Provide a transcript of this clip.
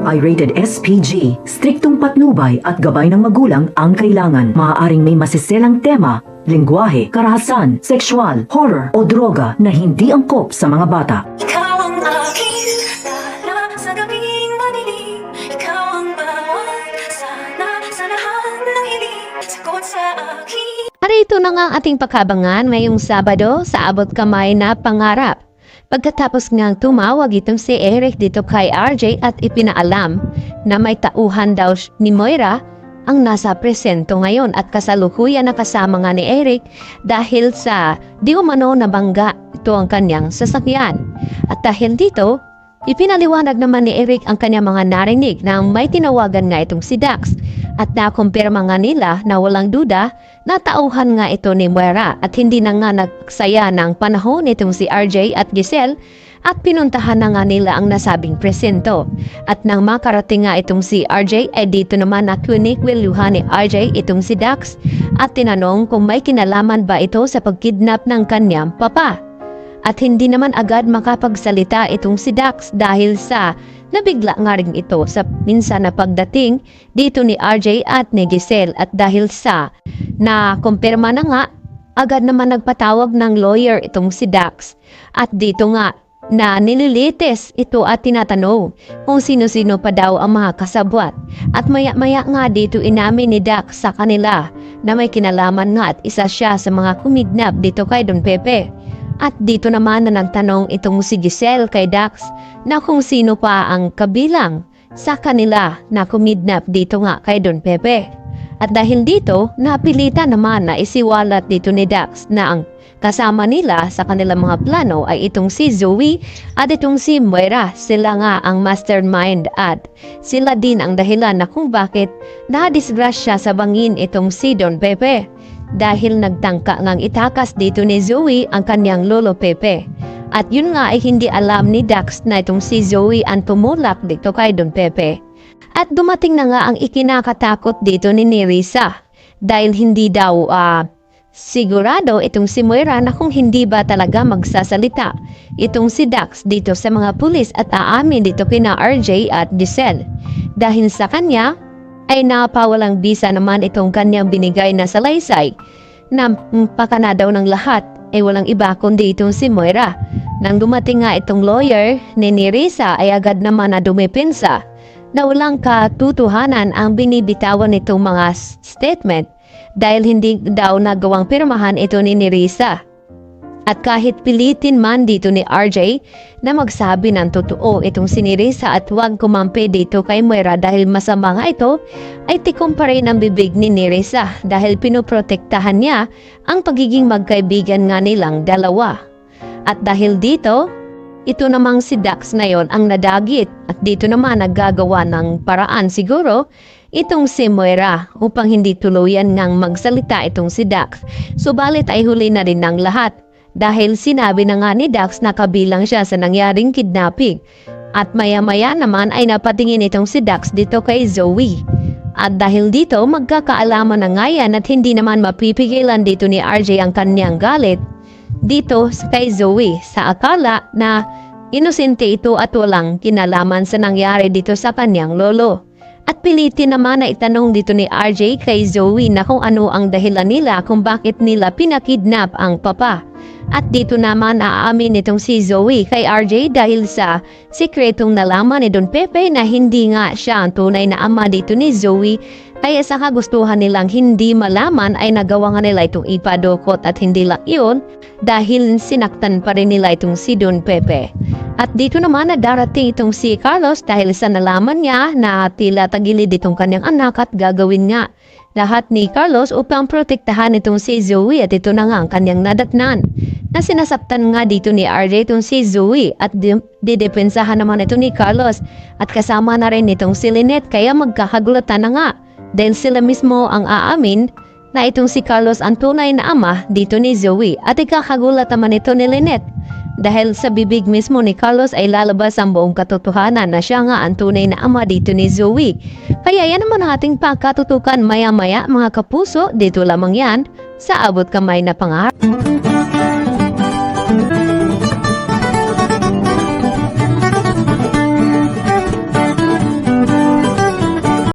ay rated SPG. Striktong patnubay at gabay ng magulang ang kailangan. Maaaring may masiselang tema, lengguwahe, karahasan, sexual, horror o droga na hindi angkop sa mga bata. Ikaw ang aking lala sa gabing madilim. Ikaw ang bawat sana sa lahat ng hiling. Sagot sa aking. Ito na nga ang ating pakabangan ngayong Sabado sa Abot Kamay na Pangarap. Pagkatapos ngang tumawag itong si Eric dito kay RJ at ipinaalam na may tauhan daw ni Moira ang nasa presento ngayon at kasalukuyan na kasama nga ni Eric dahil sa di umano na bangga ito ang kanyang sasakyan. At dahil dito, ipinaliwanag naman ni Eric ang kanyang mga narinig na may tinawagan nga itong si Dax at nakumpirma nga nila na walang duda na tauhan nga ito ni Moira at hindi na nga nagsaya ng panahon itong si RJ at Giselle at pinuntahan na nga nila ang nasabing presento. At nang makarating nga itong si RJ ay dito naman na kinikwiluhan ni RJ itong si Dax at tinanong kung may kinalaman ba ito sa pagkidnap ng kanyang papa. At hindi naman agad makapagsalita itong si Dax dahil sa nabigla nga rin ito sa minsan na pagdating dito ni RJ at ni Giselle at dahil sa na kumpirma na nga, agad naman nagpatawag ng lawyer itong si Dax. At dito nga, na nililitis ito at tinatanong kung sino-sino pa daw ang mga kasabwat. At maya-maya nga dito inamin ni Dax sa kanila na may kinalaman nga at isa siya sa mga kumidnap dito kay Don Pepe. At dito naman na nagtanong itong si Giselle kay Dax na kung sino pa ang kabilang sa kanila na kumidnap dito nga kay Don Pepe. At dahil dito, napilitan naman na isiwalat dito ni Dax na ang kasama nila sa kanilang mga plano ay itong si Zoe at itong si Moira. Sila nga ang mastermind at sila din ang dahilan na kung bakit nadisgrasya sa bangin itong si Don Pepe. Dahil nagtangka ngang itakas dito ni Zoe ang kanyang lolo Pepe. At yun nga ay hindi alam ni Dax na itong si Zoe ang tumulak dito kay Don Pepe. At dumating na nga ang ikinakatakot dito ni Nerissa dahil hindi daw sigurado itong si Moira na kung hindi ba talaga magsasalita itong si Dax dito sa mga pulis at aamin dito kina RJ at Giselle. Dahil sa kanya ay napawalang bisa naman itong kanyang binigay na salaysay na pakana daw ng lahat ay walang iba kundi itong si Moira. Nang dumating nga itong lawyer ni Nerissa ay agad naman na dumipensa na walang katutuhanan ang binibitawan nitong mga statement dahil hindi daw nagawang pirmahan ito ni Nerissa. At kahit pilitin man dito ni RJ na magsabi ng totoo itong si Nerissa at huwag kumampi dito kay Moira dahil masama nga ito, ay tikom pa rin ang bibig ni Nerissa dahil pinoprotektahan niya ang pagiging magkaibigan nga nilang dalawa. At dahil dito, ito namang si Dax ngayon ang nadagit at dito naman naggagawa ng paraan siguro itong si Moira upang hindi tuluyan ngang magsalita itong si Dax. Subalit ay huli na rin ng lahat dahil sinabi na nga ni Dax na kabilang siya sa nangyaring kidnapping. At maya-maya naman ay napatingin itong si Dax dito kay Zoe. At dahil dito magkakaalaman na nga yan at hindi naman mapipigilan dito ni RJ ang kanyang galit dito kay Zoe sa akala na inosente ito at walang kinalaman sa nangyari dito sa kanyang lolo. At pilitin naman na itanong dito ni RJ kay Zoe na kung ano ang dahilan nila kung bakit nila pinakidnap ang papa. At dito naman aamin itong si Zoe kay RJ dahil sa sikretong nalaman ni Don Pepe na hindi nga siya ang tunay na ama dito ni Zoe. Kaya sa kagustuhan nilang hindi malaman ay nagawa nga nila itong ipadukot at hindi lang yun dahil sinaktan pa rin nila itong si Don Pepe. At dito naman na darating itong si Carlos dahil sa nalaman niya na tila tagilid itong kanyang anak at gagawin nga lahat ni Carlos upang protektahan itong si Zoe at ito na nga ang kanyang nadatnan. Na sinasaktan nga dito ni RJ itong si Zoe at didepensahan naman ito ni Carlos at kasama na rin itong si Lynette kaya magkakagulatan na nga. Dahil sila mismo ang aamin na itong si Carlos ang tunay na ama dito ni Zoe at ikakagulat naman ito ni Lynette. Dahil sa bibig mismo ni Carlos ay lalabas ang buong katotohanan na siya nga ang tunay na ama dito ni Zoe. Kaya yan naman ang ating pagkatutukan maya-maya mga kapuso, dito lamang yan sa Abot Kamay na Pangarap.